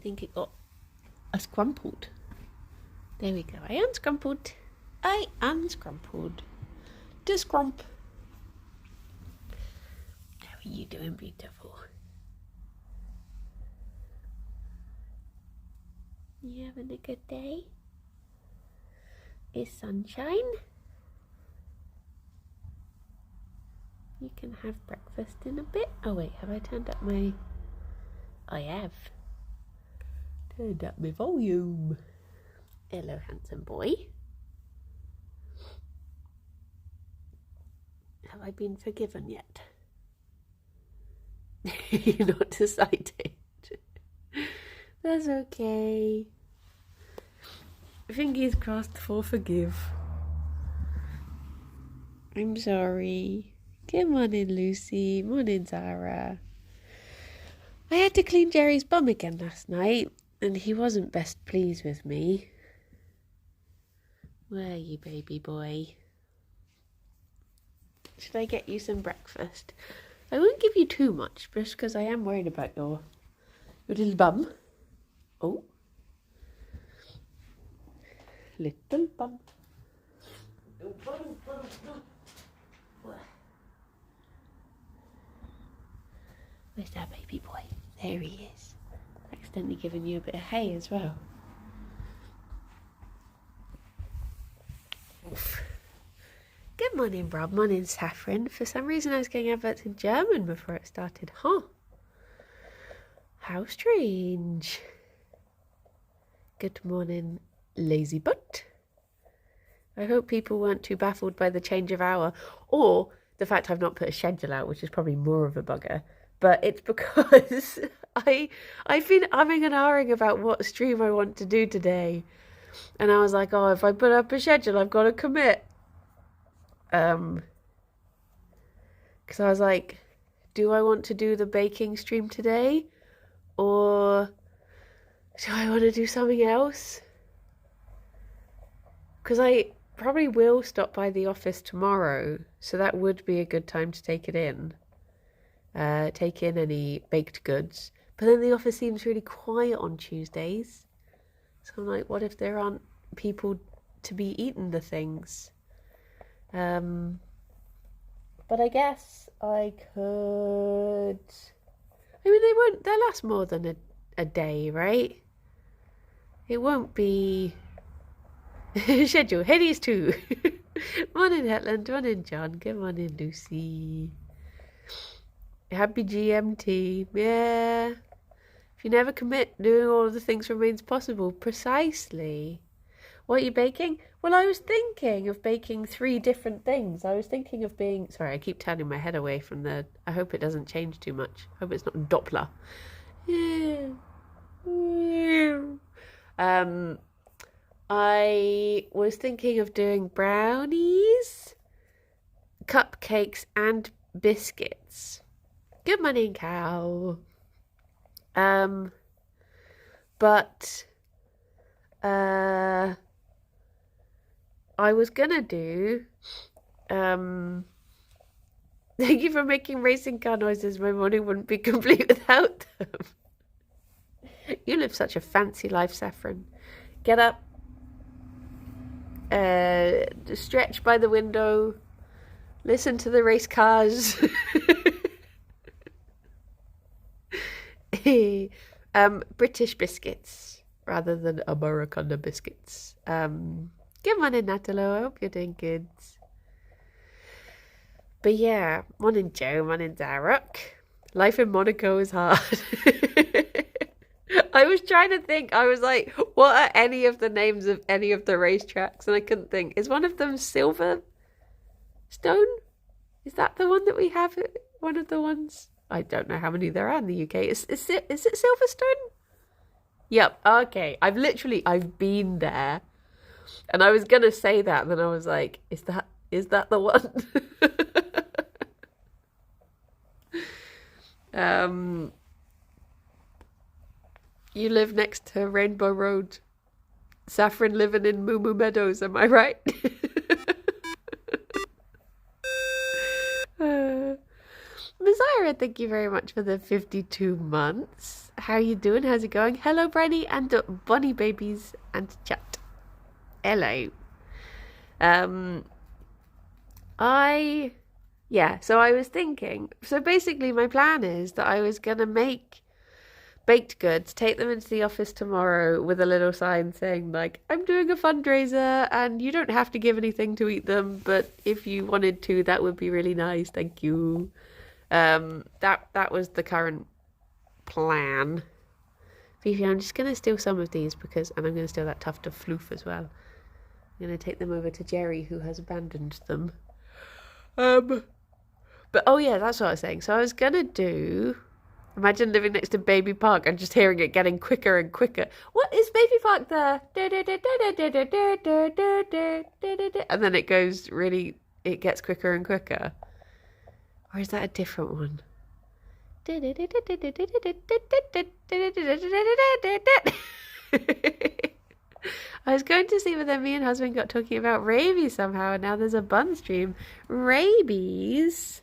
think it got scrumpled. There we go. I unscrumpled. To scrump. How are you doing, beautiful? You having a good day? Is sunshine? You can have breakfast in a bit. Oh wait, have I turned up my... I have. Turned up my volume. Hello, handsome boy. Have I been forgiven yet? You're not decided. That's okay. Fingers crossed for forgive. I'm sorry. Good morning, Lucy. Morning, Zara. I had to clean Gerry's bum again last night, and he wasn't best pleased with me. Where are you, baby boy? Should I get you some breakfast? I won't give you too much, just because I am worried about your little bum. Oh. Little bum. Where's that baby boy? There he is. Accidentally giving you a bit of hay as well. Oof. Good morning, Rob. Morning, Saffron. For some reason I was getting adverts in German before it started. Huh. How strange. Good morning, lazy butt. I hope people weren't too baffled by the change of hour, or the fact I've not put a schedule out, which is probably more of a bugger. But it's because I've been umming and ahhing about what stream I want to do today. And I was like, oh, if I put up a schedule, I've got to commit. Because I was like, do I want to do the baking stream today? Or do I want to do something else? Because I probably will stop by the office tomorrow, so that would be a good time to take it in. Take in any baked goods. But then the office seems really quiet on Tuesdays. So I'm like, what if there aren't people to be eating the things? But I guess I could... I mean, they'll last more than a day, right? It won't be... Schedule. Hades too. Morning, Hetland. Morning, John. Good morning, Lucy. Happy GMT. Yeah. If you never commit, doing all of the things remains possible. Precisely. What are you baking? Well, I was thinking of baking 3 different things. I was thinking of being... Sorry, I keep turning my head away from the... I hope it doesn't change too much. I hope it's not Doppler. I was thinking of doing brownies, cupcakes, and biscuits. Good morning, cow. But I was gonna do thank you for making racing car noises. My morning wouldn't be complete without them. You live such a fancy life, Saffron. Get up, stretch by the window, listen to the race cars. British biscuits rather than American biscuits. Good morning, Natalo. I hope you're doing good. But yeah, morning, Joe. Morning, Daruk. Life in Monaco is hard. I was trying to think. I was like, what are any of the names of any of the racetracks? And I couldn't think. Is one of them Silverstone? Is that the one that we have? One of the ones? I don't know how many there are in the UK. Is it Silverstone? Yep. Okay. I've been there. And I was going to say that. And then I was like, is that the one? You live next to Rainbow Road. Saffron living in Moo Moo Meadows, am I right? Messiah Jennifer, thank you very much for the 52 months. How you doing? How's it going? Hello, Brenny and bunny babies and chat. Hello. So I was thinking, so basically my plan is that I was going to make baked goods, take them into the office tomorrow with a little sign saying like, I'm doing a fundraiser and you don't have to give anything to eat them, but if you wanted to, that would be really nice. Thank you. That was the current plan. Fifi, I'm just going to steal some of these and I'm going to steal that tuft of floof as well. I'm going to take them over to Gerry, who has abandoned them. But oh yeah, that's what I was saying. So I was going to do... Imagine living next to Baby Park and just hearing it getting quicker and quicker. What is Baby Park there? And then it goes really, it gets quicker and quicker. Or is that a different one? I was going to see whether me and husband got talking about rabies somehow, and now there's a bun stream. Rabies?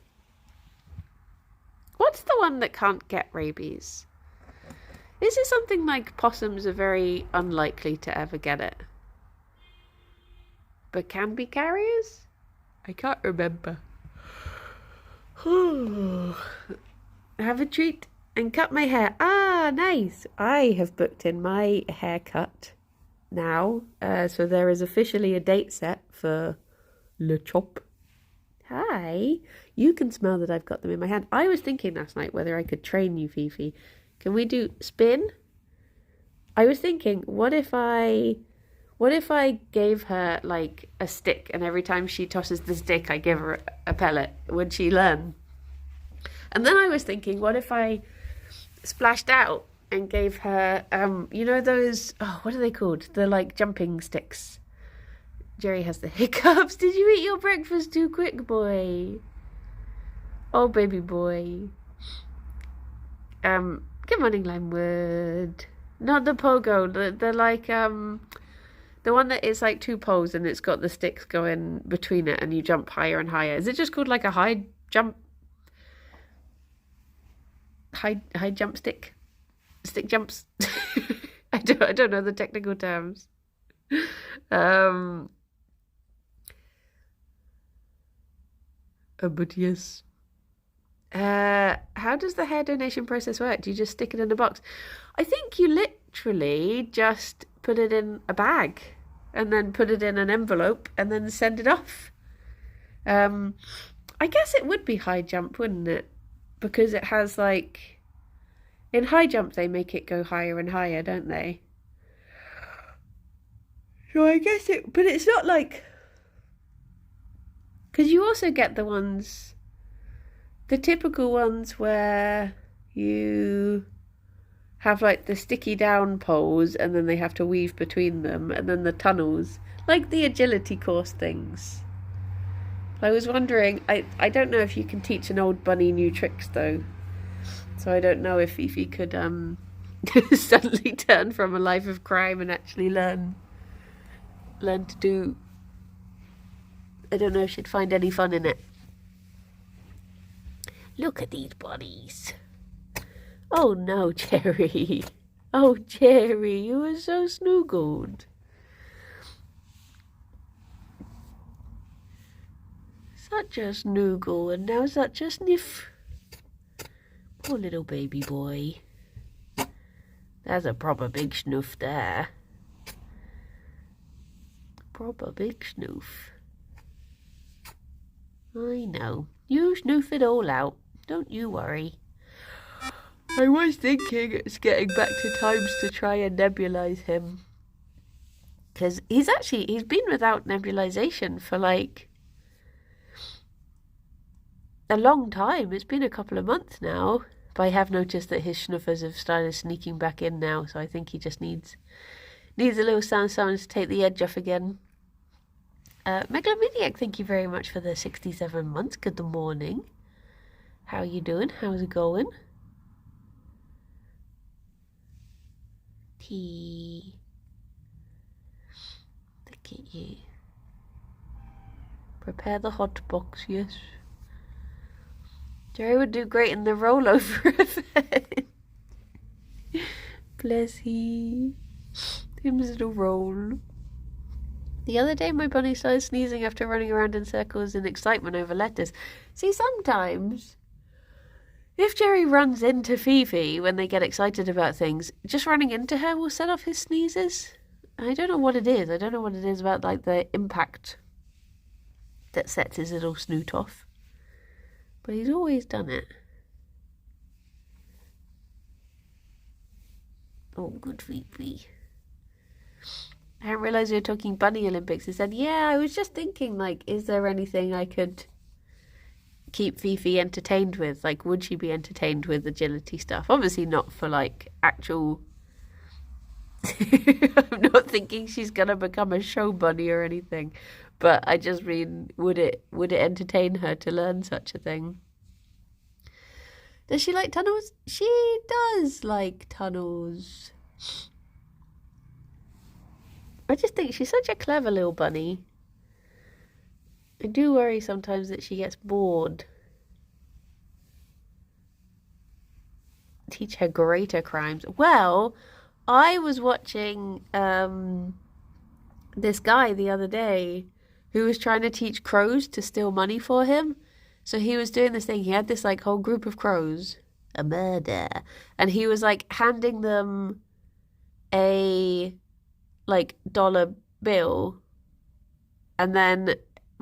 What's the one that can't get rabies? Is it something like possums are very unlikely to ever get it, but can be carriers? I can't remember. Have a treat and cut my hair. Ah, nice. I have booked in my haircut now. So there is officially a date set for Le Chop. Hi. You can smell that I've got them in my hand. I was thinking last night whether I could train you, Fifi. Can we do spin? I was thinking, what if I gave her like a stick and every time she tosses the stick I give her a pellet? Would she learn? And then I was thinking, what if I splashed out and gave her you know those, what are they called? The like jumping sticks. Gerry has the hiccups. Did you eat your breakfast too quick, boy? Oh, baby boy. Good morning, Limewood. Not the pogo, the like, the one that is like two poles and it's got the sticks going between it and you jump higher and higher. Is it just called like a high jump stick? Stick jumps? I don't know the technical terms. But yes. How does the hair donation process work? Do you just stick it in a box? I think you literally just put it in a bag and then put it in an envelope and then send it off. I guess it would be high jump, wouldn't it? Because it has like... In high jump they make it go higher and higher, don't they? So I guess it... But it's not like... Because you also get the ones... The typical ones where you have like the sticky down poles and then they have to weave between them, and then the tunnels, like the agility course things. I was wondering, I don't know if you can teach an old bunny new tricks though. So I don't know if Fifi could suddenly turn from a life of crime and actually learn to do... I don't know if she'd find any fun in it. Look at these bunnies. Oh no, Gerry. Oh, Gerry, you were so snoogled. Such a snoogle and now such a sniff. Poor little baby boy. There's a proper big snoof there. Proper big snoof. I know. You snoof it all out. Don't you worry. I was thinking it's getting back to times to try and nebulize him. Because he's been without nebulization for like a long time. It's been a couple of months now. But I have noticed that his snuffers have started sneaking back in now. So I think he just needs a little sound to take the edge off again. Megalomaniac, thank you very much for the 67 months. Good morning. How are you doing? How's it going? Tea. Look at you. Prepare the hot box, yes. Gerry would do great in the rollover effect. Bless he. Him's little roll. The other day my bunny started sneezing after running around in circles in excitement over letters. See, sometimes if Gerry runs into Fifi when they get excited about things, just running into her will set off his sneezes. I don't know what it is. I don't know what it is about like the impact that sets his little snoot off. But he's always done it. Oh, good Fifi. I didn't realise you were talking Bunny Olympics. I said, yeah, I was just thinking, like, is there anything I could keep Fifi entertained with? Like, would she be entertained with agility stuff? Obviously not for, like, actual... I'm not thinking she's going to become a show bunny or anything. But I just mean, would it entertain her to learn such a thing? Does she like tunnels? She does like tunnels. I just think she's such a clever little bunny. I do worry sometimes that she gets bored. Teach her greater crimes. Well, I was watching this guy the other day who was trying to teach crows to steal money for him. So he was doing this thing. He had this like whole group of crows, a murder, and he was like handing them a like dollar bill, and then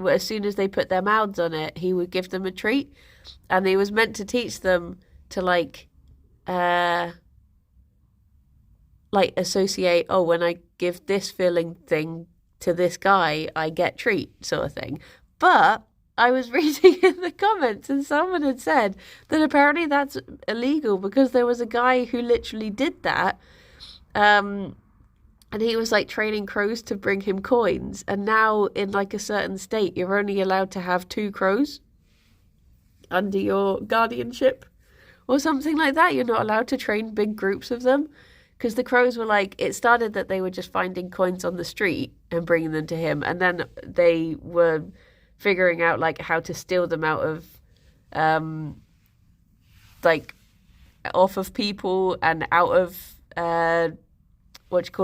as soon as they put their mouths on it, he would give them a treat. And he was meant to teach them to like associate, oh, when I give this filling thing to this guy, I get treat, sort of thing. But I was reading in the comments and someone had said that apparently that's illegal because there was a guy who literally did that. And he was like training crows to bring him coins. And now in like a certain state, you're only allowed to have 2 crows under your guardianship or something like that. You're not allowed to train big groups of them because the crows were like, it started that they were just finding coins on the street and bringing them to him. And then they were figuring out like how to steal them out of like off of people and out of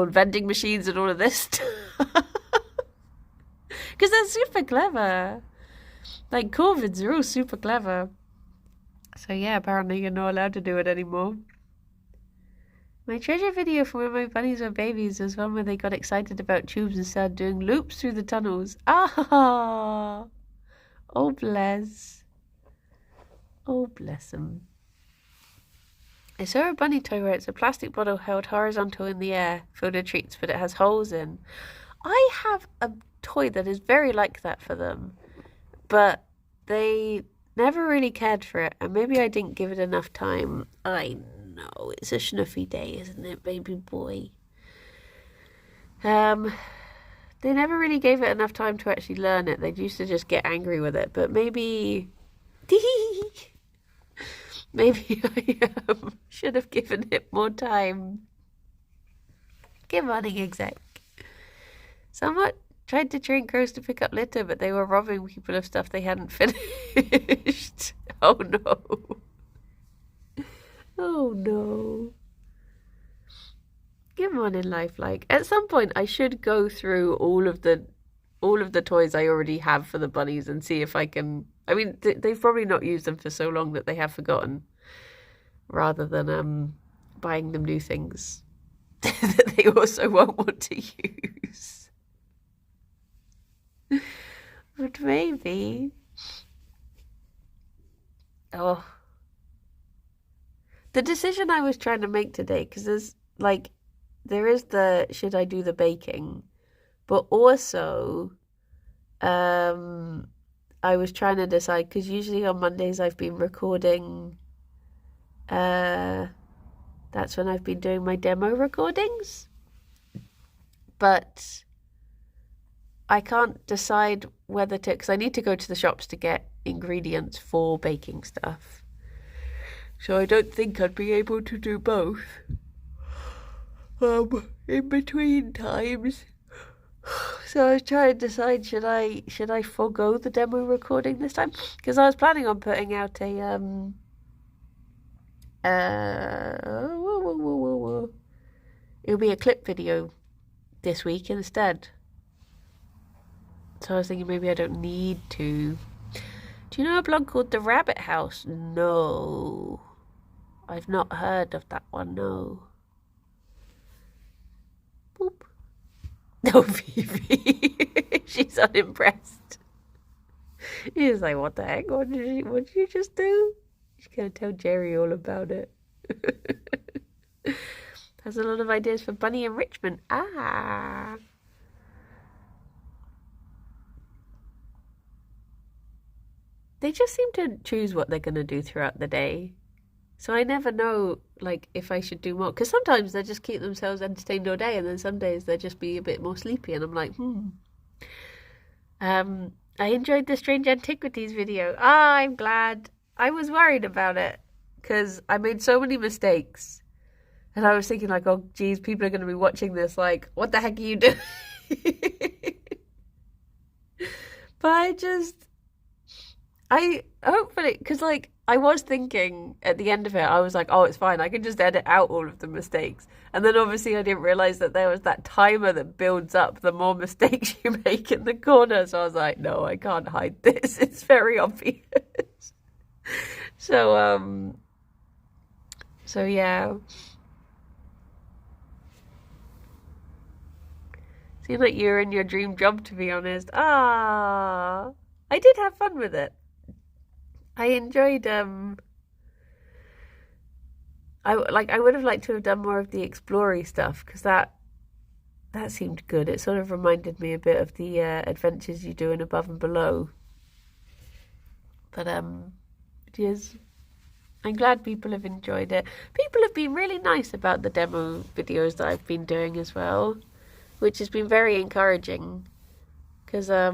vending machines and all of this stuff. Because they're super clever. Like corvids are all super clever. So yeah, apparently you're not allowed to do it anymore. My treasure video from when my bunnies were babies was one where they got excited about tubes and started doing loops through the tunnels. Ah! Oh, bless. Oh, bless them. I saw a bunny toy where it's a plastic bottle held horizontal in the air, filled with treats, but it has holes in. I have a toy that is very like that for them, but they never really cared for it, and maybe I didn't give it enough time. I know, it's a snuffy day, isn't it, baby boy? They never really gave it enough time to actually learn it. They used to just get angry with it, but maybe... Maybe I should have given it more time. Good morning, exec. Someone tried to train crows to pick up litter, but they were robbing people of stuff they hadn't finished. Oh no. Oh no. Good morning, Lifelike. At some point, I should go through all of the toys I already have for the bunnies and see if I can... I mean, they've probably not used them for so long that they have forgotten, rather than buying them new things that they also won't want to use. But maybe... Oh. The decision I was trying to make today, because there is the, should I do the baking? But also... I was trying to decide, because usually on Mondays I've been recording, that's when I've been doing my demo recordings, but I can't decide whether to, because I need to go to the shops to get ingredients for baking stuff, so I don't think I'd be able to do both in between times. So I was trying to decide, should I forego the demo recording this time? Because I was planning on putting out a it'll be a clip video this week instead. So I was thinking maybe I don't need to. Do you know a blog called The Rabbit House? No. I've not heard of that one, no. Boop. No, Phoebe. She's unimpressed. He's like, what the heck? What did you just do? She's going to tell Gerry all about it. Has a lot of ideas for bunny enrichment. Ah. They just seem to choose what they're going to do throughout the day. So I never know, like, if I should do more. Because sometimes they just keep themselves entertained all day, and then some days they'll just be a bit more sleepy, and I'm like, I enjoyed the Strange Antiquities video. Ah, I'm glad. I was worried about it, because I made so many mistakes. And I was thinking, like, oh, geez, people are going to be watching this, like, what the heck are you doing? But hopefully, because, like, I was thinking at the end of it, I was like, oh, it's fine. I can just edit out all of the mistakes. And then obviously I didn't realize that there was that timer that builds up the more mistakes you make in the corner. So I was like, no, I can't hide this. It's very obvious. So yeah. Seems like you're in your dream job, to be honest. Ah, I did have fun with it. I enjoyed, I would have liked to have done more of the explory stuff, because that seemed good. It sort of reminded me a bit of the adventures you do in Above and Below. But, yes, I'm glad people have enjoyed it. People have been really nice about the demo videos that I've been doing as well, which has been very encouraging, because, I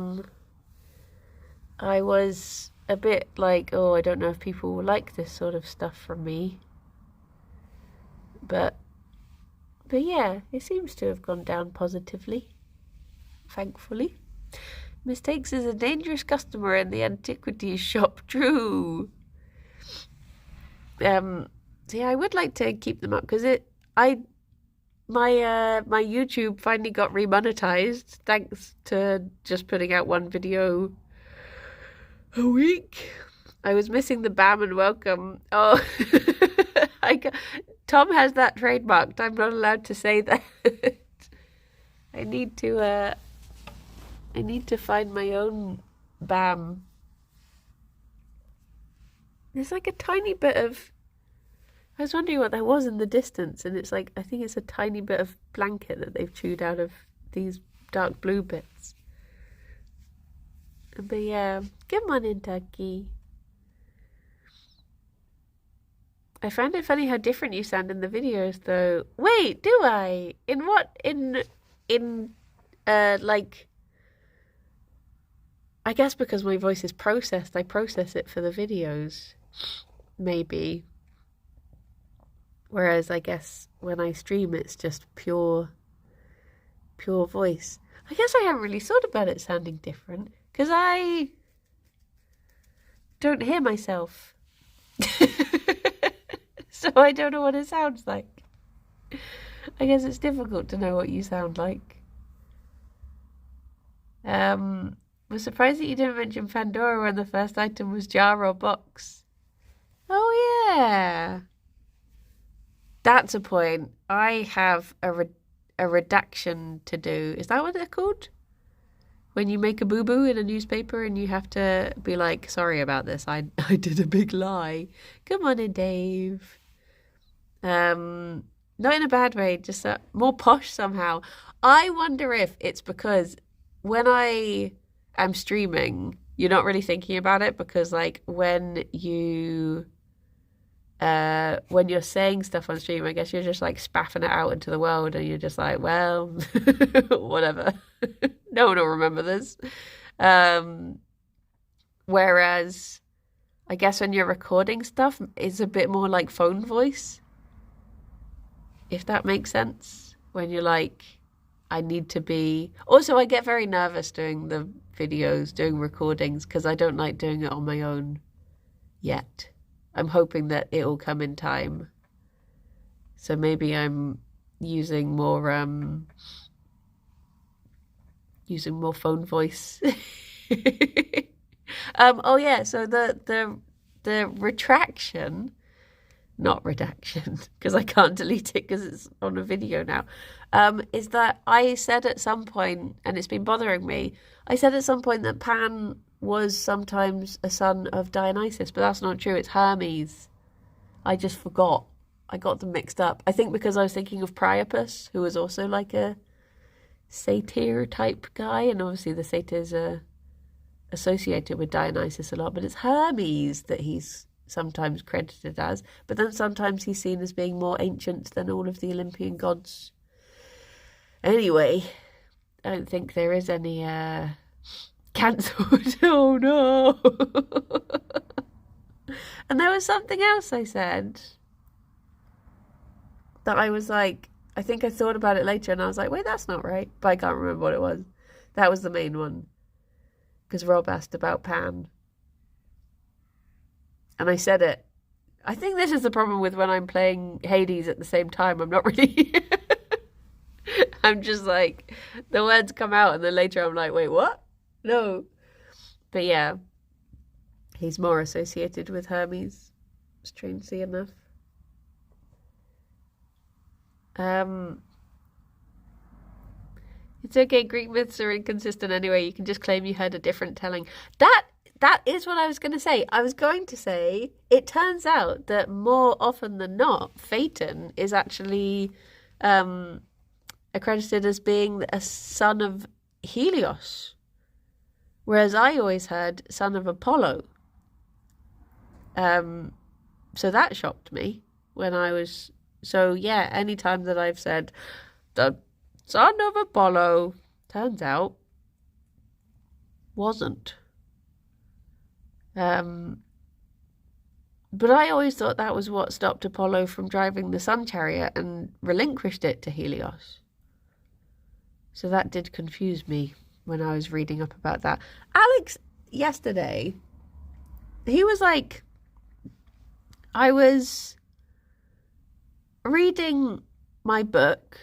was a bit like, oh, I don't know if people will like this sort of stuff from me. But yeah, it seems to have gone down positively, thankfully. Mistakes is a dangerous customer in the antiquities shop. True. So yeah, I would like to keep them up, because my YouTube finally got remonetized thanks to just putting out one video a week. I was missing the bam and welcome. Oh, Tom has that trademarked. I'm not allowed to say that. I need to find my own bam. There's like a tiny bit of, I was wondering what that was in the distance, and it's like, I think it's a tiny bit of blanket that they've chewed out of these dark blue bits. But yeah, come on in, Tucky. I find it funny how different you sound in the videos, though. Wait, do I? In what? Like, I guess because my voice is processed, I process it for the videos, maybe. Whereas I guess when I stream, it's just pure voice. I guess I haven't really thought about it sounding different, because I don't hear myself. So I don't know what it sounds like. I guess it's difficult to know what you sound like. Was surprised that you didn't mention Pandora when the first item was jar or box. Oh yeah. That's a point. I have a redaction to do. Is that what they're called? When you make a boo-boo in a newspaper and you have to be like, sorry about this, I did a big lie. Come on in, Dave. Not in a bad way, just more posh somehow. I wonder if it's because when I am streaming, you're not really thinking about it, because like when you're saying stuff on stream, I guess you're just like spaffing it out into the world, and you're just like, well, whatever. No one will remember this. Whereas I guess when you're recording stuff, it's a bit more like phone voice, if that makes sense. When you're like, I need to be... Also, I get very nervous doing the videos, doing recordings, because I don't like doing it on my own yet. I'm hoping that it'll come in time. So maybe I'm using more phone voice. Oh yeah, so the retraction, not redaction, because I can't delete it because it's on a video now, is that I said at some point, and it's been bothering me, I said at some point that Pan was sometimes a son of Dionysus, but that's not true. It's Hermes. I just forgot. I got them mixed up. I think because I was thinking of Priapus, who was also like a satyr type guy, and obviously the satyrs are associated with Dionysus a lot, but it's Hermes that he's sometimes credited as, but then sometimes he's seen as being more ancient than all of the Olympian gods. Anyway, I don't think there is any cancelled. Oh no. And there was something else I said that I was like, I think I thought about it later and I was like, wait, that's not right. But I can't remember what it was. That was the main one. Because Rob asked about Pan. And I said it. I think this is the problem with when I'm playing Hades at the same time. I'm not really... I'm just like, the words come out and then later I'm like, wait, what? No. But yeah, he's more associated with Hermes, strangely enough. It's okay, Greek myths are inconsistent anyway. You can just claim you heard a different telling. That is what I was going to say. I was going to say, it turns out that more often than not, Phaeton is actually accredited as being a son of Helios, whereas I always heard son of Apollo. So that shocked me when I was... So yeah, anytime that I've said the son of Apollo, turns out wasn't. But I always thought that was what stopped Apollo from driving the sun chariot and relinquished it to Helios. So that did confuse me when I was reading up about that. Alex, yesterday, he was like, I was reading my book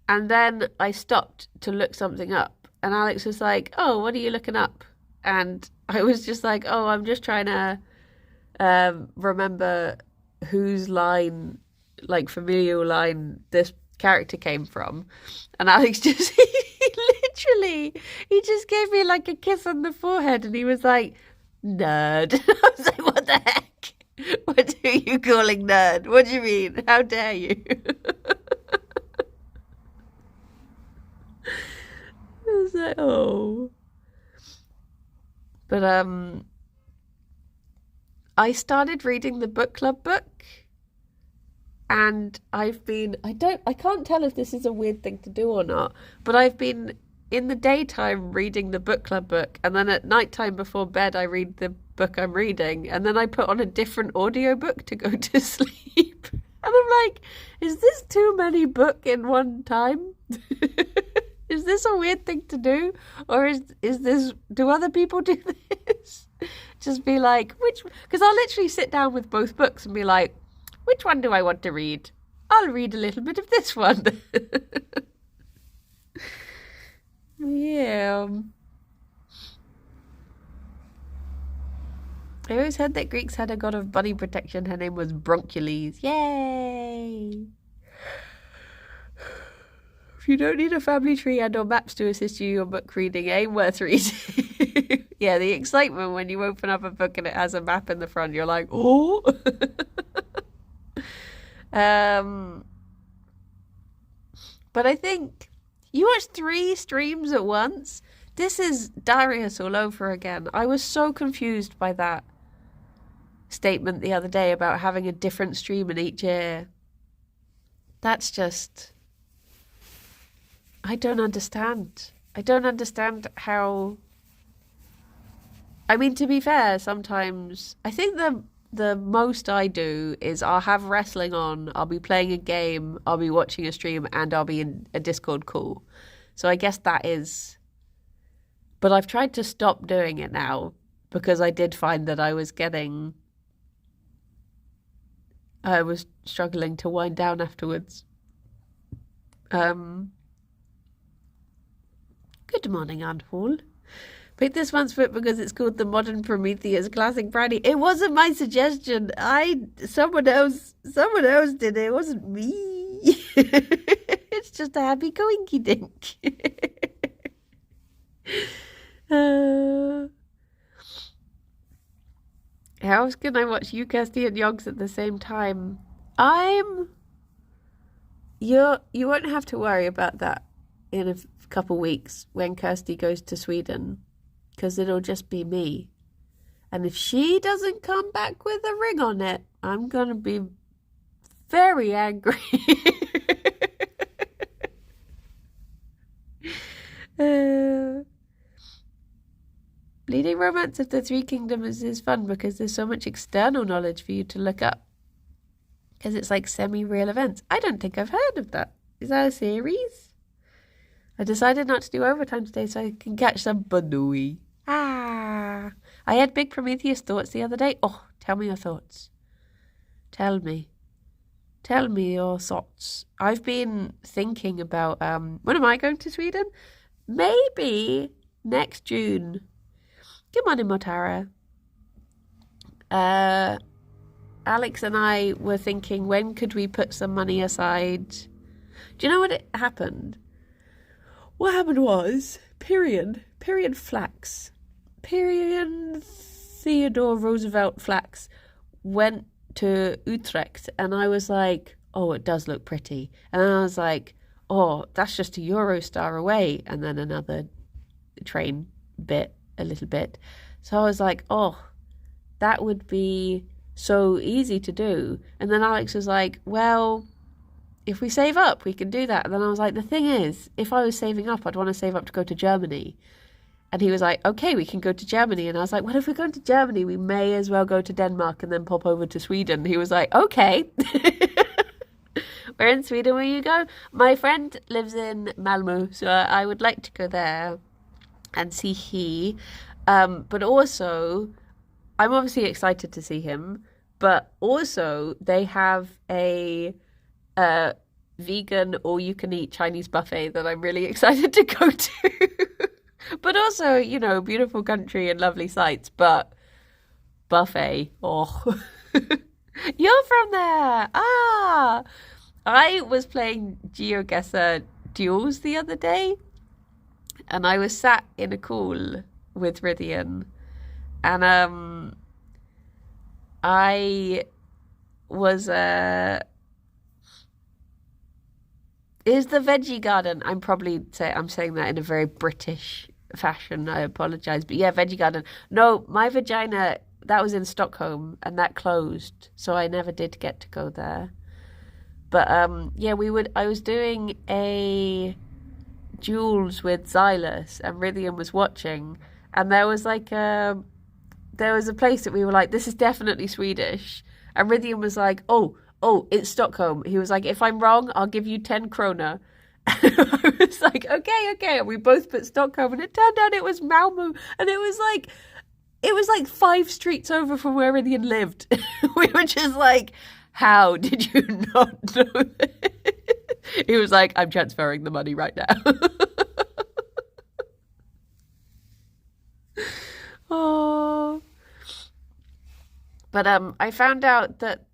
and then I stopped to look something up. And Alex was like, oh, what are you looking up? And I was just like, oh, I'm just trying to remember whose line, like familial line, this character came from. And Alex just, he just gave me like a kiss on the forehead and he was like, nerd. I was like, what the heck? What are you calling nerd? What do you mean? How dare you? I was like, oh. But I started reading the book club book, and I can't tell if this is a weird thing to do or not, but I've been in the daytime reading the book club book, and then at nighttime before bed I read the book I'm reading, and then I put on a different audiobook to go to sleep. And I'm like, is this too many book in one time? Is this a weird thing to do? Or is this, do other people do this? Just be like, because I'll literally sit down with both books and be like, which one do I want to read? I'll read a little bit of this one. Yeah. I always heard that Greeks had a god of body protection. Her name was Bronchiles. Yay! If you don't need a family tree and or maps to assist you in your book reading, ain't worth reading. Yeah, the excitement when you open up a book and it has a map in the front, you're like, oh! But I think you watched 3 streams at once. This is Darius all over again. I was so confused by that statement the other day about having a different stream in each ear. That's just... I don't understand. I don't understand how... I mean, to be fair, sometimes... I think the most I do is I'll have wrestling on, I'll be playing a game, I'll be watching a stream, and I'll be in a Discord call. So I guess that is. But I've tried to stop doing it now because I did find that I was struggling to wind down afterwards. Good morning, Aunt Paul. Pick this one's fit because it's called the Modern Prometheus Classic Brandy. It wasn't my suggestion. Someone else did it. It wasn't me. It's just a happy coinky dink. How else can I watch you, Kirsty, and Yogs at the same time? You won't have to worry about that in a couple weeks when Kirsty goes to Sweden, because it'll just be me. And if she doesn't come back with a ring on it, I'm going to be very angry. Bleeding Romance of the Three Kingdoms is fun because there's so much external knowledge for you to look up. Because it's like semi-real events. I don't think I've heard of that. Is that a series? I decided not to do overtime today so I can catch some Banui. I had big Prometheus thoughts the other day. Oh, tell me your thoughts. Tell me your thoughts. I've been thinking about, when am I going to Sweden? Maybe next June. Good morning, Motara. Alex and I were thinking, when could we put some money aside? Do you know what happened? What happened was, Period Theodore Roosevelt Flax went to Utrecht, and I was like, oh, it does look pretty. And then I was like, oh, that's just a Eurostar away. And then another train bit, a little bit. So I was like, oh, that would be so easy to do. And then Alex was like, well, if we save up, we can do that. And then I was like, the thing is, if I was saving up, I'd want to save up to go to Germany. And he was like, okay, we can go to Germany. And I was like, well, if we're going to Germany, we may as well go to Denmark and then pop over to Sweden. He was like, okay. Where in Sweden will you go? My friend lives in Malmö, so I would like to go there and see he. But also, I'm obviously excited to see him, but also they have a vegan all-you-can-eat Chinese buffet that I'm really excited to go to. But also, you know, beautiful country and lovely sights, but buffet. Oh, you're from there. I was playing GeoGuessr Duels the other day, and I was sat in a call with Rydian, and I was is the veggie garden. I'm saying that in a very British fashion. I apologize, but yeah, veggie garden. No, my vagina, that was in Stockholm and that closed, so I never did get to go there. But yeah, I was doing a duels with Xylus, and Rydian was watching, and there was a place that we were like, this is definitely Swedish, and Rydian was like, oh, it's Stockholm. He was like, if I'm wrong, I'll give you 10 krona. And I was like, okay. And we both put Stockholm, and it turned out it was Malmö, and it was like 5 streets over from where Rydian lived. We were just like, how did you not know that? He was like, I'm transferring the money right now. Oh. But I found out that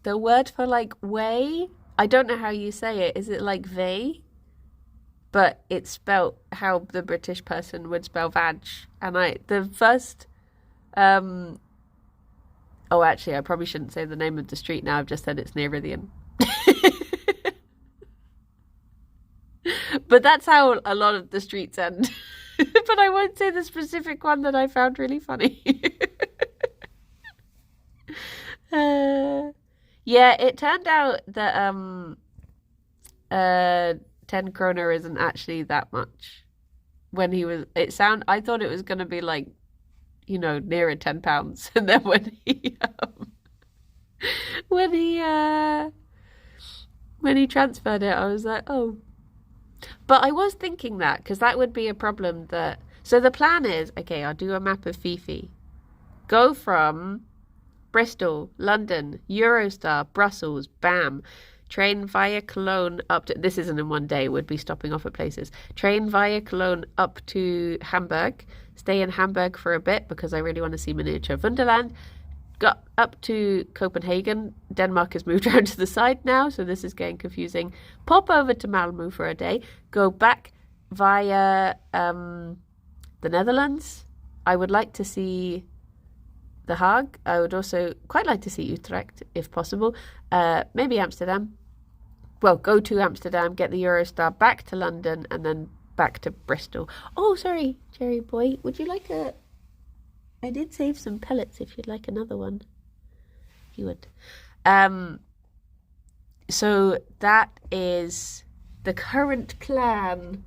the word for like way, I don't know how you say it. Is it like vey? But it's spelt how the British person would spell vag. And actually, I probably shouldn't say the name of the street now. I've just said it's near Rydian. But that's how a lot of the streets end. But I won't say the specific one that I found really funny. Yeah, it turned out that 10 kroner isn't actually that much. I thought it was going to be like nearer £10. And then when he transferred it, I was like, oh. But I was thinking that, because that would be a problem so the plan is, okay, I'll do a map of Fifi. Go from Bristol, London, Eurostar, Brussels, bam. Train via Cologne up to, this isn't in one day, would be stopping off at places. Train via Cologne up to Hamburg. Stay in Hamburg for a bit because I really want to see miniature Wonderland. Got up to Copenhagen. Denmark has moved around to the side now, so this is getting confusing. Pop over to Malmö for a day. Go back via the Netherlands. I would like to see The Hague. I would also quite like to see Utrecht, if possible. Maybe Amsterdam. Well, go to Amsterdam, get the Eurostar back to London, and then back to Bristol. Oh, sorry, Jerry boy. Would you like I did save some pellets if you'd like another one. You would. So that is the current plan.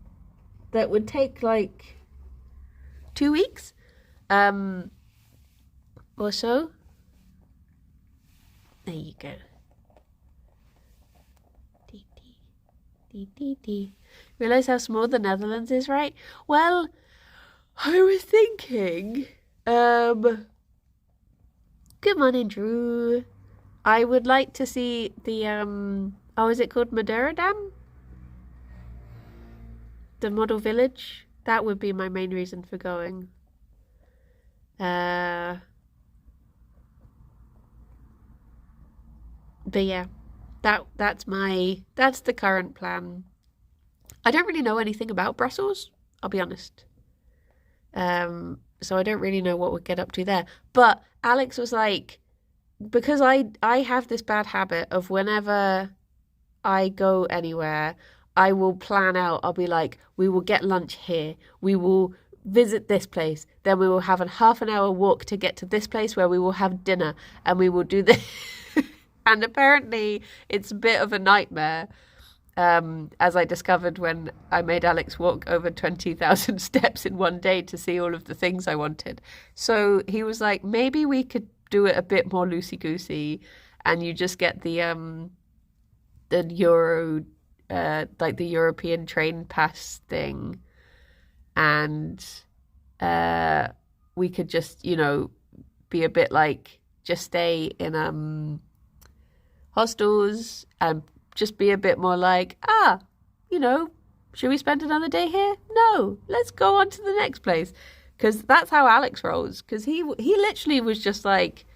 That would take like 2 weeks. Or so. There you go. Realise how small the Netherlands is, right? Well, I was thinking, good morning, Drew. I would like to see the, is it called Madeira Dam? The model village. That would be my main reason for going. But yeah, that's the current plan. I don't really know anything about Brussels, I'll be honest. So I don't really know what we'd get up to there. But Alex was like, because I have this bad habit of whenever I go anywhere, I will plan out, I'll be like, we will get lunch here, we will visit this place, then we will have a half an hour walk to get to this place where we will have dinner, and we will do this. And apparently it's a bit of a nightmare, as I discovered when I made Alex walk over 20,000 steps in one day to see all of the things I wanted. So he was like, maybe we could do it a bit more loosey-goosey, and you just get the Euro, like the European train pass thing, and we could just, be a bit like, just stay in hostels and just be a bit more like, should we spend another day here? No, let's go on to the next place. Because that's how Alex rolls. Because he literally was just like,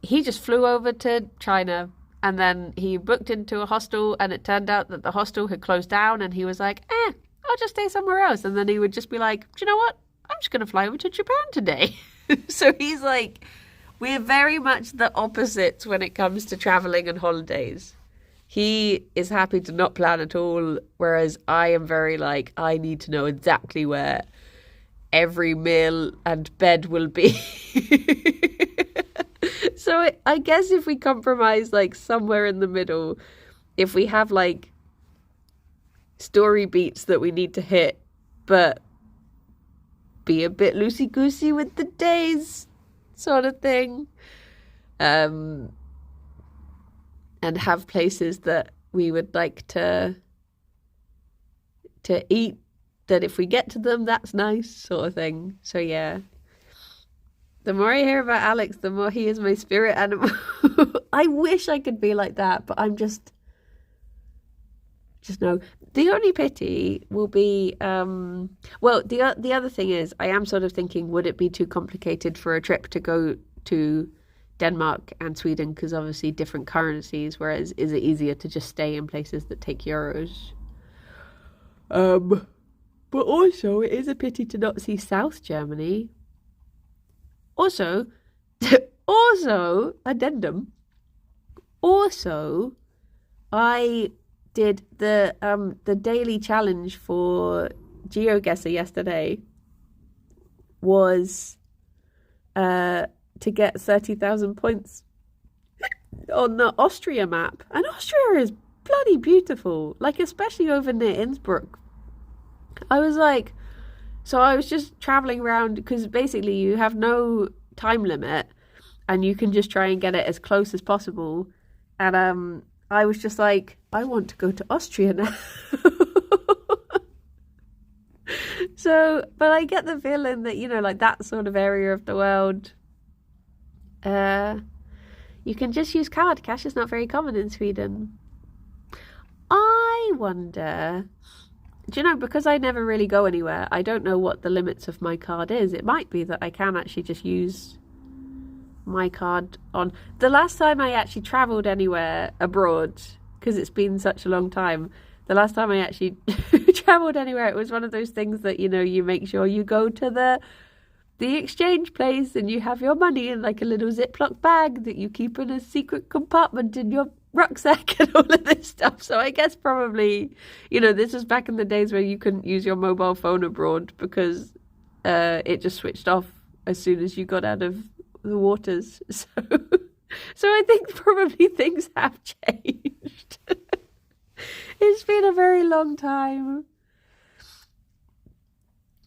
he just flew over to China, and then he booked into a hostel, and it turned out that the hostel had closed down, and he was like, I'll just stay somewhere else. And then he would just be like, do you know what? I'm just going to fly over to Japan today. So he's like, we're very much the opposites when it comes to traveling and holidays. He is happy to not plan at all, whereas I am very like, I need to know exactly where every meal and bed will be. So I guess if we compromise like somewhere in the middle, if we have like story beats that we need to hit, but be a bit loosey-goosey with the days, sort of thing, and have places that we would like to eat, that if we get to them, that's nice, sort of thing. So yeah, the more I hear about Alex, the more he is my spirit animal. I wish I could be like that, but I'm just no. The only pity will be, the other thing is, I am sort of thinking, would it be too complicated for a trip to go to Denmark and Sweden, because obviously different currencies, whereas is it easier to just stay in places that take euros? But also, it is a pity to not see South Germany. Also, addendum, I did the daily challenge for GeoGuessr yesterday was to get 30,000 points on the Austria map. And Austria is bloody beautiful, like especially over near Innsbruck. I was like, So I was just traveling around because basically you have no time limit and you can just try and get it as close as possible. And I was just like, I want to go to Austria now. So, but I get the feeling that, you know, like that sort of area of the world, you can just use card. Cash is not very common in Sweden. I wonder, do you know, because I never really go anywhere, I don't know what the limits of my card is. It might be that I can actually just use my card on. The last time I actually travelled anywhere abroad, because it's been such a long time, the last time I actually travelled anywhere, it was one of those things that, you know, you make sure you go to the exchange place and you have your money in like a little Ziploc bag that you keep in a secret compartment in your rucksack and all of this stuff. So I guess probably, you know, this was back in the days where you couldn't use your mobile phone abroad because it just switched off as soon as you got out of the waters. So I think probably things have changed. It's been a very long time.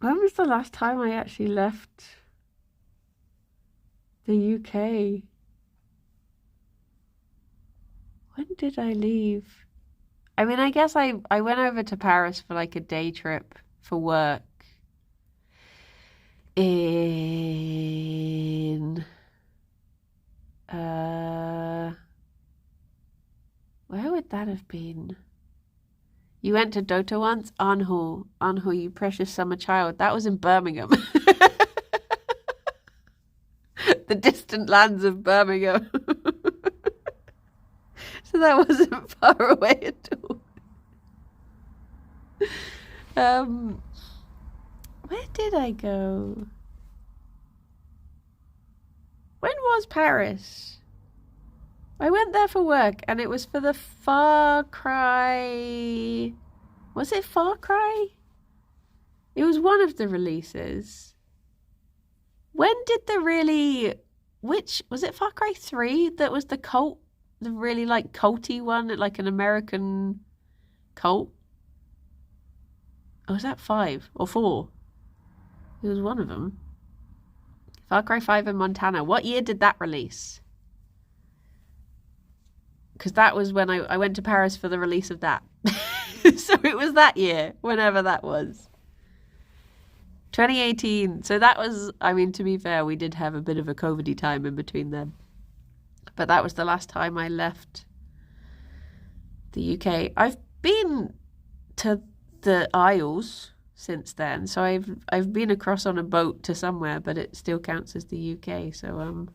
When was the last time I actually left the UK? When did I leave? I mean, I guess I went over to Paris for like a day trip for work in where would that have been? You went to Dota once? Arnhall, you precious summer child. That was in Birmingham. The distant lands of Birmingham. So that wasn't far away at all. Where did I go? When was Paris? I went there for work and it was for the Far Cry. Was it Far Cry? It was one of the releases. When did which, was it Far Cry 3 that was the cult? The really like culty one, like an American cult? Or was that 5 or 4? It was one of them. Far Cry 5 in Montana. What year did that release? Because that was when I went to Paris for the release of that. So it was that year, whenever that was. 2018. So that was, I mean, to be fair, we did have a bit of a COVID-y time in between them. But that was the last time I left the UK. I've been to the Isles since then. So I've been across on a boat to somewhere, but it still counts as the UK. So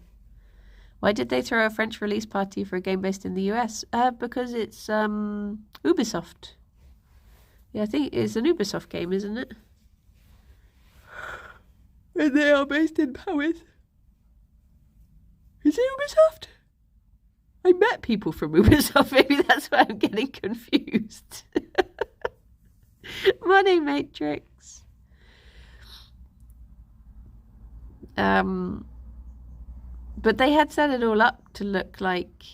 why did they throw a French release party for a game based in the US? Because it's Ubisoft. Yeah, I think it's an Ubisoft game, isn't it? And they are based in Paris. Is it Ubisoft? I met people from Ubisoft. Maybe that's why I'm getting confused. Money Matrix. But they had set it all up to look like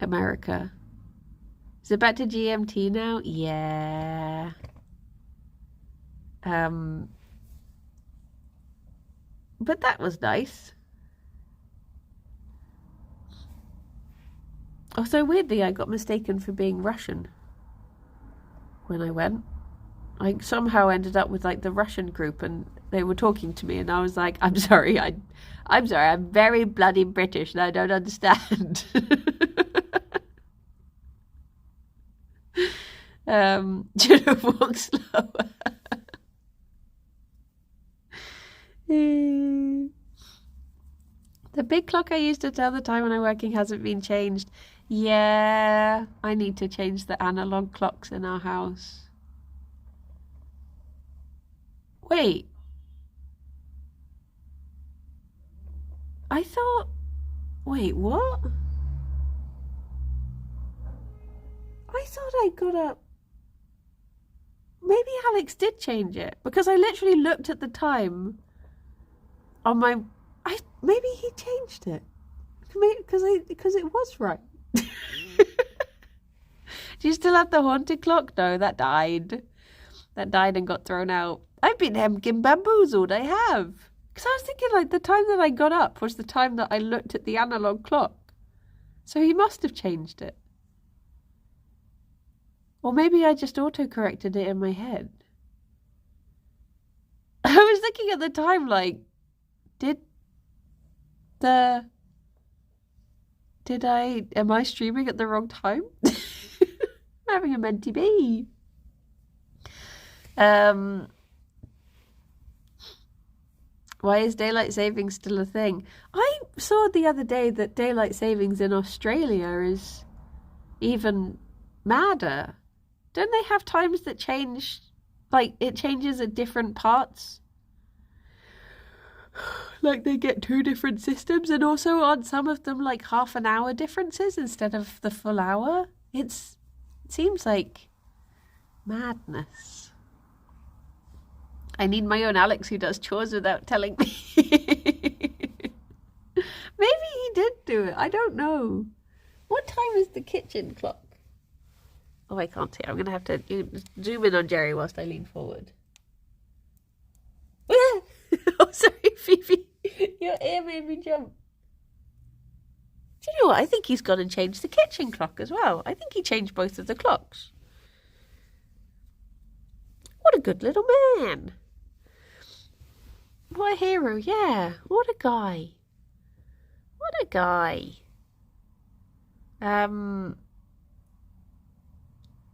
America. Is it back to GMT now? Yeah. But that was nice. Also, weirdly, I got mistaken for being Russian when I went. I somehow ended up with like the Russian group and they were talking to me and I was like, I'm sorry, I'm very bloody British and I don't understand. Should have walked slower. The big clock I used to tell the time when I'm working hasn't been changed. Yeah, I need to change the analog clocks in our house. Wait. Wait, what? I thought I got up. Maybe Alex did change it because I literally looked at the time on my. Maybe he changed it because it was right. Do you still have the haunted clock? No, that died. that died and got thrown out. I've been hemking bamboozled, I have. Because I was thinking, like, the time that I got up was the time that I looked at the analog clock. So he must have changed it. Or maybe I just auto-corrected it in my head. I was looking at the time like, am I streaming at the wrong time? I'm having a mentee bee. Why is daylight savings still a thing? I saw the other day that daylight savings in Australia is even madder. Don't they have times that change, like it changes at different parts? Like they get 2 different systems, and also aren't some of them like half an hour differences instead of the full hour? It seems like madness. I need my own Alex who does chores without telling me. Maybe he did do it. I don't know. What time is the kitchen clock? Oh, I can't see. I'm going to have to zoom in on Gerry whilst I lean forward. Oh, sorry, Phoebe. Your ear made me jump. Do you know what? I think he's gone and changed the kitchen clock as well. I think he changed both of the clocks. What a good little man. What a hero, yeah. What a guy. What a guy.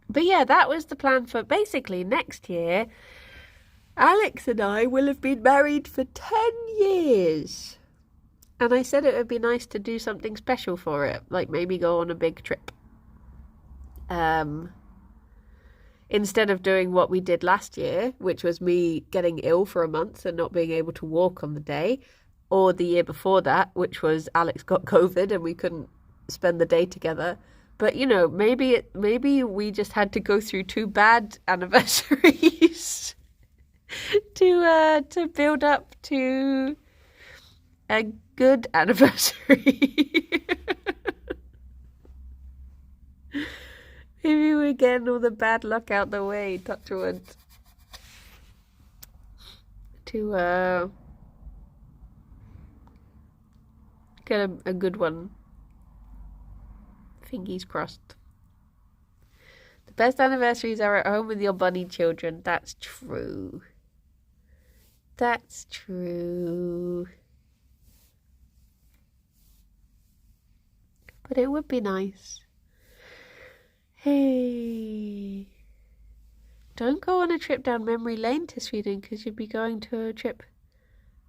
But yeah, that was the plan for basically next year. Alex and I will have been married for 10 years. And I said it would be nice to do something special for it, like maybe go on a big trip. Instead of doing what we did last year, which was me getting ill for a month and not being able to walk on the day, or the year before that, which was Alex got COVID and we couldn't spend the day together. But, you know, maybe we just had to go through 2 bad anniversaries to build up to a good anniversary. Maybe we're getting all the bad luck out the way, touch wood. To get a good one. Fingers crossed. The best anniversaries are at home with your bunny children. That's true. That's true. But it would be nice. Hey. Don't go on a trip down memory lane to Sweden, because you'd be going to a trip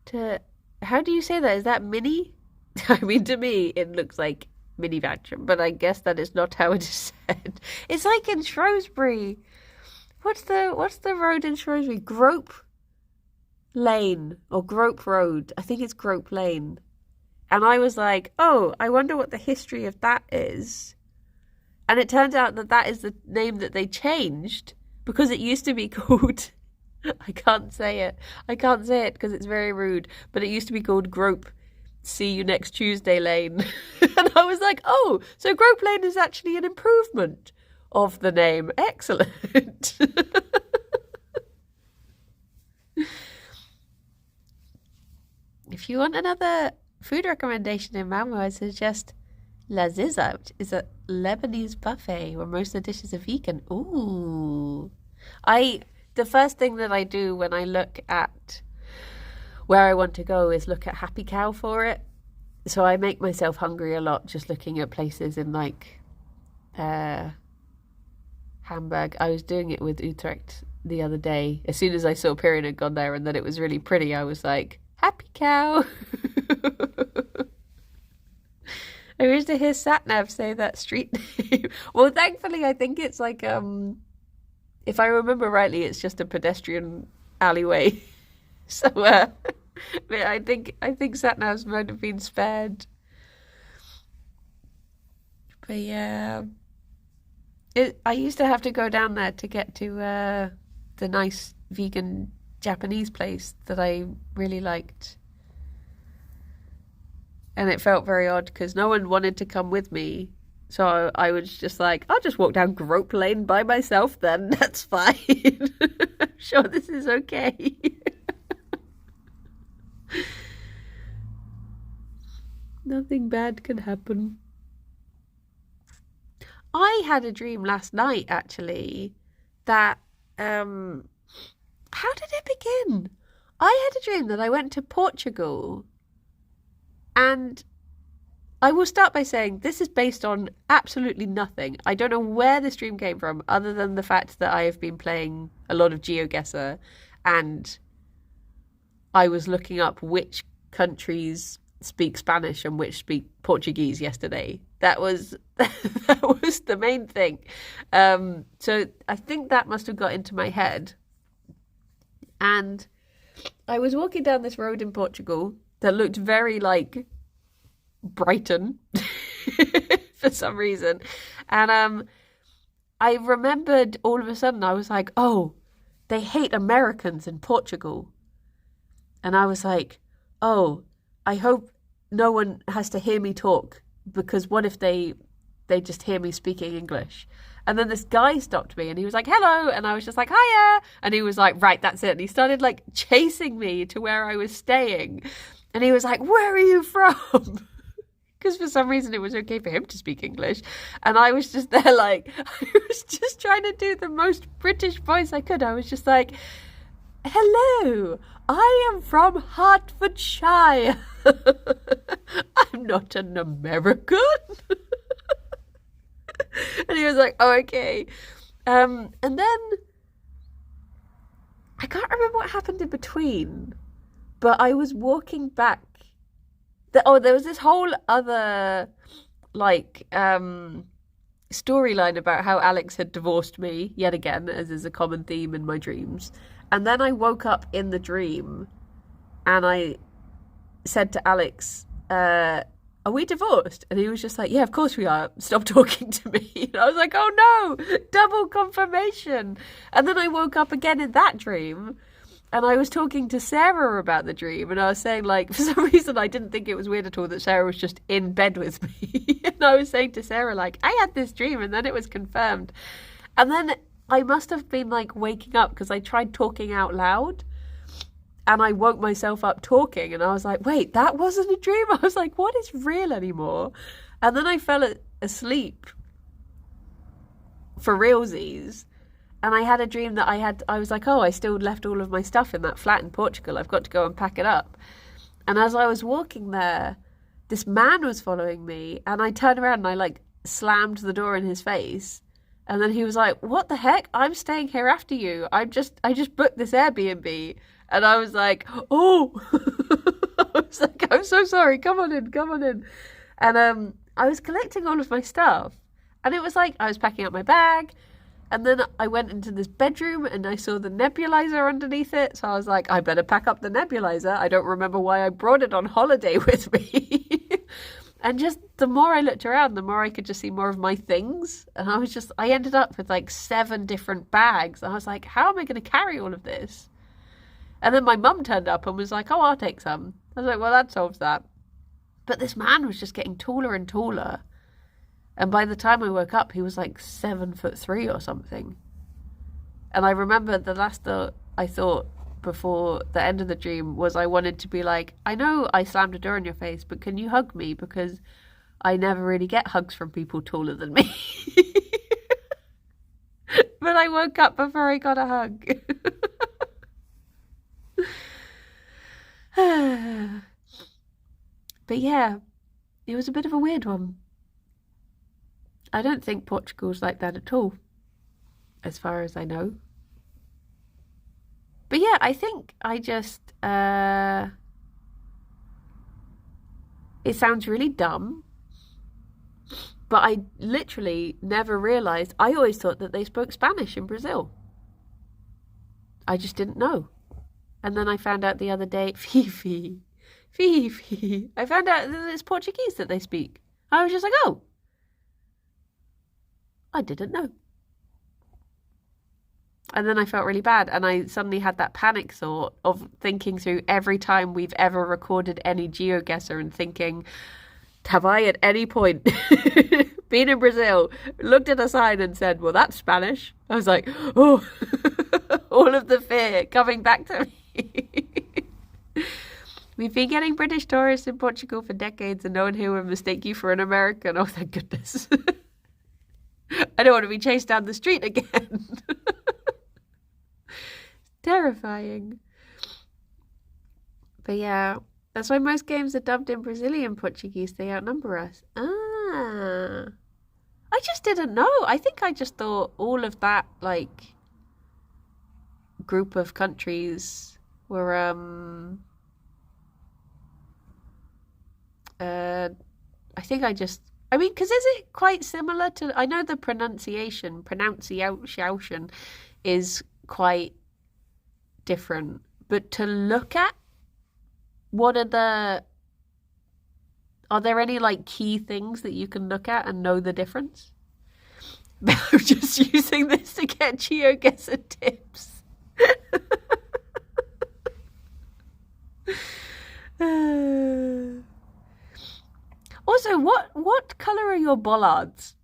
to... How do you say that? Is that mini? I mean, to me, it looks like mini vacuum, but I guess that is not how it is said. It's like in Shrewsbury. What's the road in Shrewsbury? Grope Lane or Grope Road. I think it's Grope Lane. And I was like, oh, I wonder what the history of that is. And it turns out that is the name that they changed because it used to be called... I can't say it because it's very rude, but it used to be called Grope See You Next Tuesday Lane. And I was like, oh, so Grope Lane is actually an improvement of the name. Excellent. If you want another food recommendation in Malmo, I suggest La Zizza, which is a Lebanese buffet where most of the dishes are vegan. Ooh. The first thing that I do when I look at where I want to go is look at Happy Cow for it. So I make myself hungry a lot just looking at places in like Hamburg. I was doing it with Utrecht the other day. As soon as I saw Pyrian had gone there and that it was really pretty, I was like, Happy Cow. I wish to hear Satnav say that street name. Well, thankfully, I think it's like, if I remember rightly, it's just a pedestrian alleyway. So, I think Satnav's might have been spared. But yeah, I used to have to go down there to get to the nice vegan Japanese place that I really liked. And it felt very odd because no one wanted to come with me So I was just like, I'll just walk down Grope Lane by myself then. That's fine. I'm sure this is okay. Nothing bad can happen. I had a dream last night, actually, that, how did it begin? I had a dream that I went to Portugal, and I will start by saying this is based on absolutely nothing. I don't know where this dream came from, other than the fact that I have been playing a lot of GeoGuessr, and I was looking up which countries speak Spanish and which speak Portuguese yesterday. That was the main thing. So I think that must have got into my head. And I was walking down this road in Portugal that looked very like Brighton for some reason. And I remembered all of a sudden, I was like, oh, they hate Americans in Portugal. And I was like, oh, I hope no one has to hear me talk, because what if they just hear me speaking English? And then this guy stopped me and he was like, hello. And I was just like, hiya. And he was like, right, that's it. And he started like chasing me to where I was staying. And he was like, where are you from? Because for some reason it was okay for him to speak English. And I was just there like, I was just trying to do the most British voice I could. I was just like, hello, I am from Hertfordshire. I'm not an American. And he was like, oh, okay. And then I can't remember what happened in between, but I was walking back. There was this whole other like storyline about how Alex had divorced me yet again, as is a common theme in my dreams. And then I woke up in the dream and I said to Alex, are we divorced? And he was just like, yeah, of course we are. Stop talking to me. And I was like, oh no, double confirmation. And then I woke up again in that dream and I was talking to Sarah about the dream. And I was saying, like, for some reason, I didn't think it was weird at all that Sarah was just in bed with me. And I was saying to Sarah, like, I had this dream and then it was confirmed. And then I must have been like waking up because I tried talking out loud and I woke myself up talking and I was like, wait, that wasn't a dream. I was like, what is real anymore? And then I fell asleep for realsies. And I had a dream that I was like, oh, I still left all of my stuff in that flat in Portugal. I've got to go and pack it up. And as I was walking there, this man was following me and I turned around and I like slammed the door in his face. And then he was like, what the heck? I'm staying here after you. I just booked this Airbnb. And I was like, oh. I was like, I'm so sorry. Come on in. And I was collecting all of my stuff. And it was like I was packing up my bag. And then I went into this bedroom and I saw the nebulizer underneath it. So I was like, I better pack up the nebulizer. I don't remember why I brought it on holiday with me. And just the more I looked around, the more I could just see more of my things. And I ended up with like 7 different bags. And I was like, how am I going to carry all of this? And then my mum turned up and was like, oh, I'll take some. I was like, well, that solves that. But this man was just getting taller and taller. And by the time I woke up, he was like 7'3" or something. And I remember the last thought I thought before the end of the dream was I wanted to be like, I know I slammed a door in your face, but can you hug me? Because I never really get hugs from people taller than me. But I woke up before I got a hug. But yeah, it was a bit of a weird one. I don't think Portugal's like that at all, as far as I know. But yeah, I think I just, it sounds really dumb, but I literally never realised, I always thought that they spoke Spanish in Brazil. I just didn't know. And then I found out the other day, Fifi, I found out that it's Portuguese that they speak. I was just like, oh, I didn't know. And then I felt really bad and I suddenly had that panic thought of thinking through every time we've ever recorded any GeoGuessr and thinking, have I at any point Been in Brazil, looked at a sign and said, well, that's Spanish. I was like, oh, all of the fear coming back to me. We've been getting British tourists in Portugal for decades and no one here will mistake you for an American. Oh, thank goodness. I don't want to be chased down the street again. Terrifying. But yeah, that's why most games are dubbed in Brazilian Portuguese. They outnumber us. Ah. I just didn't know. I think I just thought all of that, like, group of countries were, I think I just, I mean, because is it quite similar to, I know the pronunciation is quite different, but to look at, are there any like key things that you can look at and know the difference? I'm just using this to get GeoGuessr tips. Also, what colour are your bollards?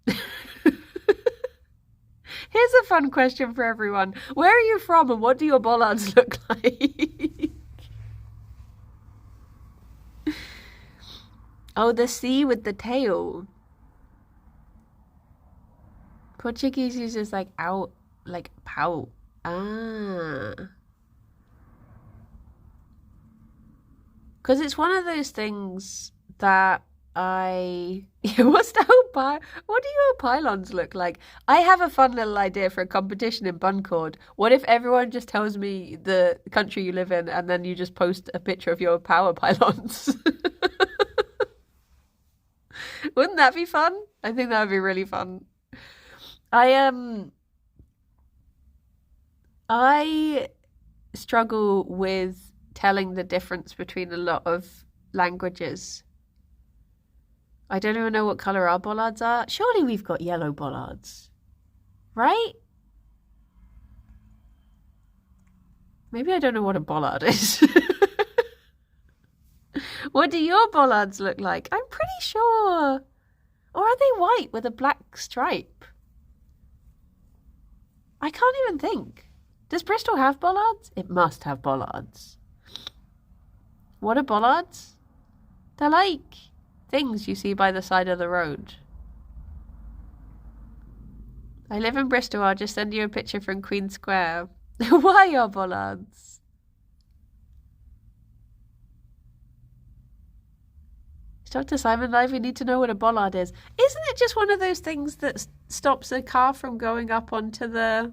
Here's a fun question for everyone. Where are you from and what do your bollards look like? Oh, the C with the tail. Portuguese uses like out, like pout. Ah. Because it's one of those things that what do your pylons look like? I have a fun little idea for a competition in Buncord. What if everyone just tells me the country you live in and then you just post a picture of your power pylons? Wouldn't that be fun? I think that would be really fun. I struggle with telling the difference between a lot of languages. I don't even know what colour our bollards are. Surely we've got yellow bollards, right? Maybe I don't know what a bollard is. What do your bollards look like? I'm pretty sure. Or are they white with a black stripe? I can't even think. Does Bristol have bollards? It must have bollards. What are bollards? They're like things you see by the side of the road. I live in Bristol. I'll just send you a picture from Queen Square. Why are bollards? Dr. Simon Live, we need to know what a bollard is. Isn't it just one of those things that stops a car from going up onto the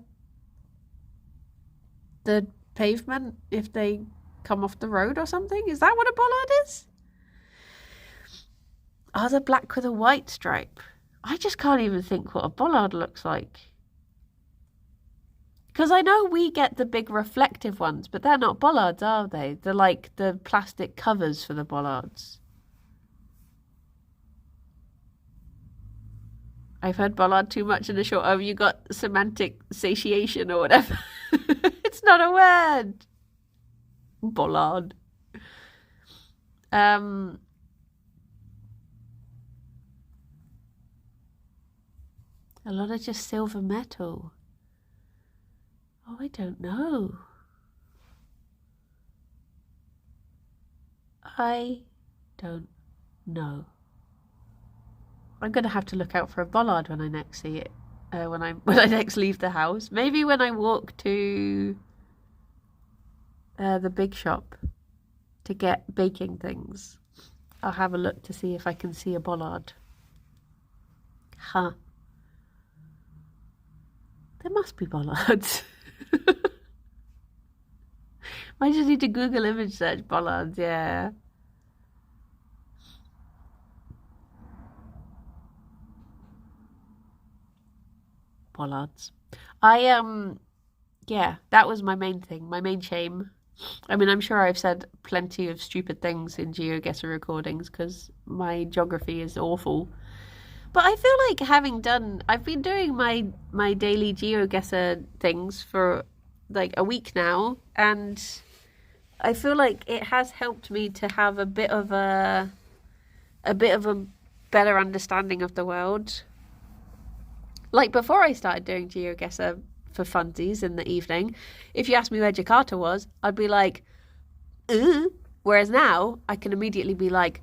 pavement if they come off the road or something? Is that what a bollard is? Are they black with a white stripe? I just can't even think what a bollard looks like. Because I know we get the big reflective ones, but they're not bollards, are they? They're like the plastic covers for the bollards. I've heard bollard too much in a short. Oh, you got semantic satiation or whatever. It's not a word. Bollard. A lot of just silver metal. Oh, I don't know. I don't know. I'm going to have to look out for a bollard when I next see it. When I next leave the house. Maybe when I walk to the big shop to get baking things. I'll have a look to see if I can see a bollard. Huh. There must be bollards. I just need to Google image search bollards, yeah. Bollards. Yeah, that was my main thing, my main shame. I mean, I'm sure I've said plenty of stupid things in GeoGuessr recordings because my geography is awful. But I feel like I've been doing my daily GeoGuessr things for like a week now, and I feel like it has helped me to have a bit of a better understanding of the world. Like before I started doing GeoGuessr for funsies in the evening, if you asked me where Jakarta was, I'd be like, whereas now I can immediately be like,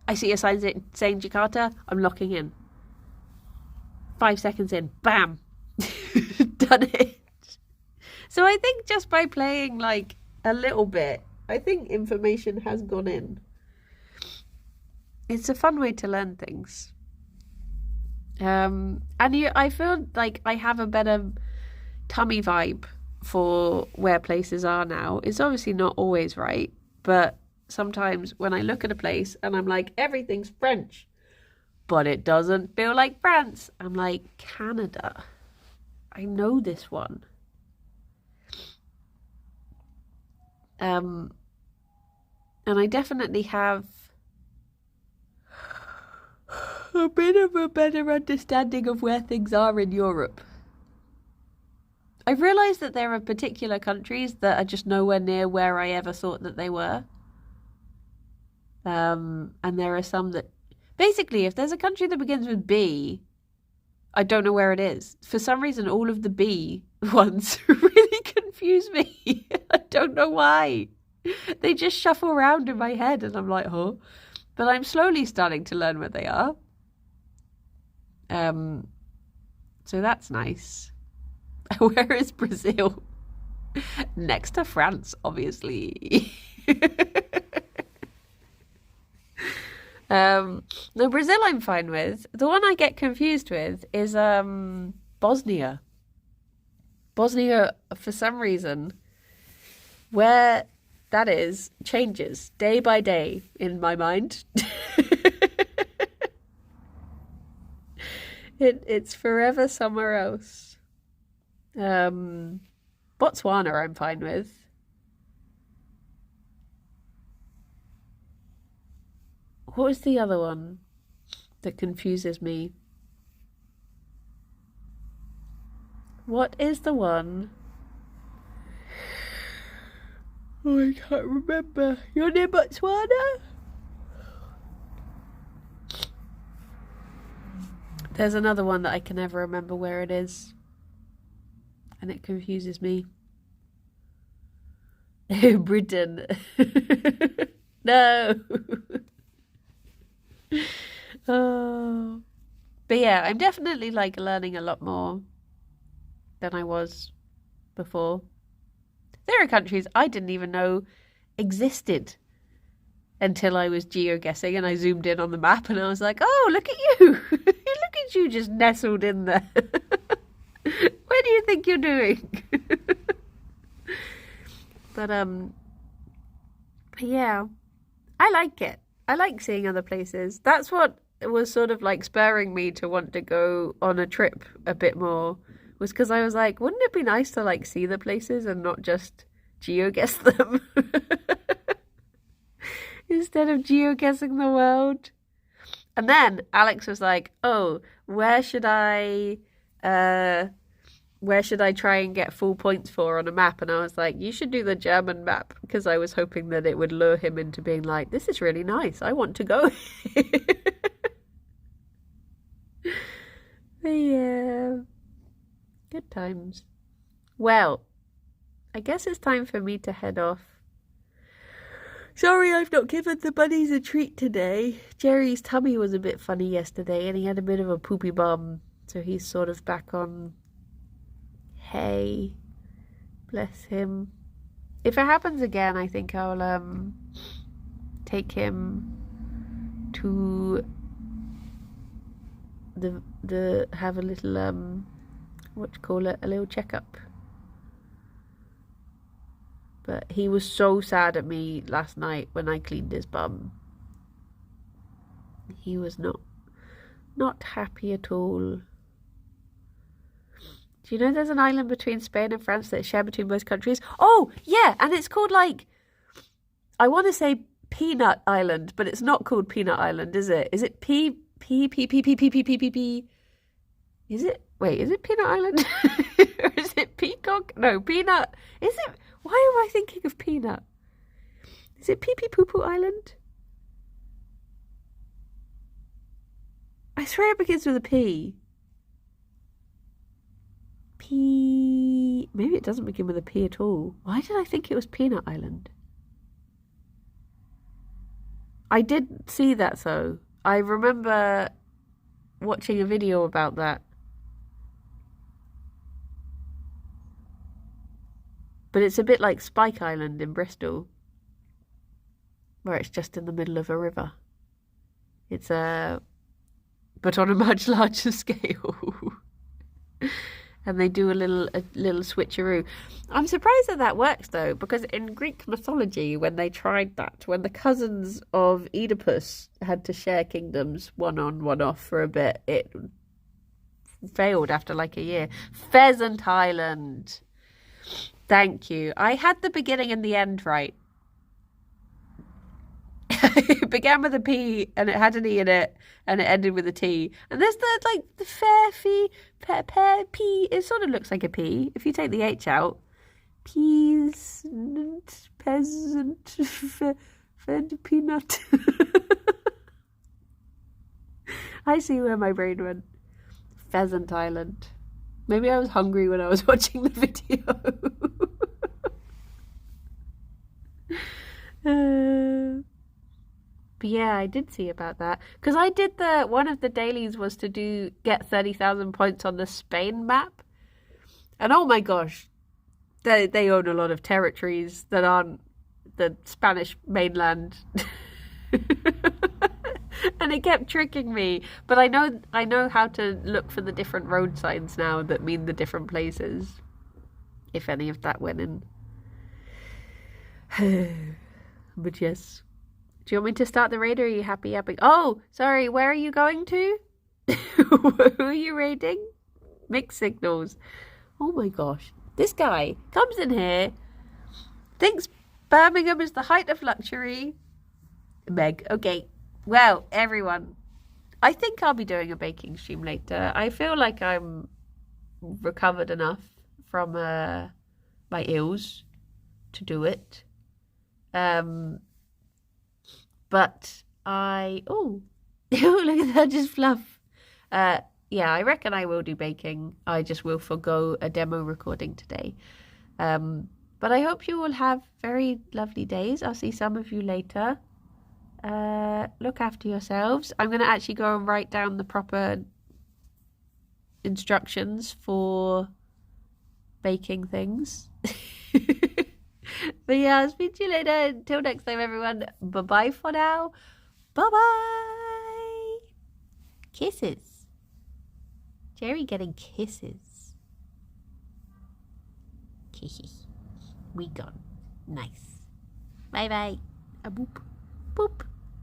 I see a sign saying Jakarta, I'm locking in. 5 seconds in, bam, done it. So I think just by playing like a little bit, I think information has gone in. It's a fun way to learn things. I feel like I have a better tummy vibe for where places are now. It's obviously not always right, but sometimes when I look at a place and I'm like, everything's French, but it doesn't feel like France, I'm like, Canada. I know this one. And I definitely have a bit of a better understanding of where things are in Europe. I've realised that there are particular countries that are just nowhere near where I ever thought that they were. And there are some that... Basically, if there's a country that begins with B, I don't know where it is. For some reason, all of the B ones really confuse me. I don't know why. They just shuffle around in my head and I'm like, huh? But I'm slowly starting to learn where they are. So that's nice. Where is Brazil? Next to France, obviously. No, Brazil I'm fine with. The one I get confused with is Bosnia. Bosnia, for some reason, where that is, changes day by day in my mind. It's forever somewhere else. Botswana I'm fine with. What was the other one that confuses me? What is the one? Oh, I can't remember. You're near Botswana? There's another one that I can never remember where it is. And it confuses me. Britain. No. Oh. But yeah, I'm definitely like learning a lot more than I was before. There are countries I didn't even know existed until I was geoguessing and I zoomed in on the map and I was like, oh, look at you. Look at you just nestled in there. Where do you think you're doing? But yeah, I like it. I like seeing other places. That's what was sort of like spurring me to want to go on a trip a bit more, was because I was like, wouldn't it be nice to like see the places and not just geoguess them? Instead of geoguessing the world. And then Alex was like, oh, where should I try and get full points for on a map? And I was like, you should do the German map, because I was hoping that it would lure him into being like, this is really nice, I want to go. Yeah, good times. Well, I guess it's time for me to head off. Sorry I've not given the bunnies a treat today. Gerry's tummy was a bit funny yesterday and he had a bit of a poopy bum, so he's sort of back on hay. Bless him. If it happens again, I think I'll take him to the have a little what do you call it, a little checkup. But he was so sad at me last night when I cleaned his bum. He was not happy at all. Do you know there's an island between Spain and France that's shared between both countries? Oh, yeah, and it's called like, I want to say Peanut Island, but it's not called Peanut Island, is it? Is it P? Is it? Wait, is it Peanut Island? Or is it Peacock? No, Peanut. Is it? Why am I thinking of Peanut? Is it Pee Pee Poo Poo Island? I swear it begins with a P. Maybe it doesn't begin with a P at all. Why did I think it was Peanut Island? I did see that though. I remember watching a video about that. But it's a bit like Spike Island in Bristol, where it's just in the middle of a river. It's but on a much larger scale. And they do a little switcheroo. I'm surprised that works though, because in Greek mythology, when they tried that, when the cousins of Oedipus had to share kingdoms, one on, one off for a bit, it failed after like a year. Pheasant Island. Thank you. I had the beginning and the end right. It began with a P and it had an E in it, and it ended with a T. And there's the fair fee, pear, P. It sort of looks like a P if you take the H out. Peasant, peasant, fed peanut. I see where my brain went. Pheasant Island. Maybe I was hungry when I was watching the video. But yeah, I did see about that. Because I did one of the dailies was to get 30,000 points on the Spain map. And oh my gosh, they own a lot of territories that aren't the Spanish mainland. And it kept tricking me. But I know how to look for the different road signs now that mean the different places. If any of that went in. But yes. Do you want me to start the raid, or are you happy? Oh, sorry, where are you going to? Who are you raiding? Mixed signals. Oh my gosh. This guy comes in here, thinks Birmingham is the height of luxury. Meg, okay. Well, everyone, I think I'll be doing a baking stream later. I feel like I'm recovered enough from my ills to do it. But oh, look at that, just fluff. Yeah, I reckon I will do baking. I just will forgo a demo recording today. But I hope you all have very lovely days. I'll see some of you later. Look after yourselves. I'm going to actually go and write down the proper instructions for baking things. But yeah, I'll speak to you later. Until next time, everyone. Bye-bye for now. Bye-bye. Kisses. Gerry getting kisses. Kisses. We gone. Nice. Bye-bye. A boop. Boop.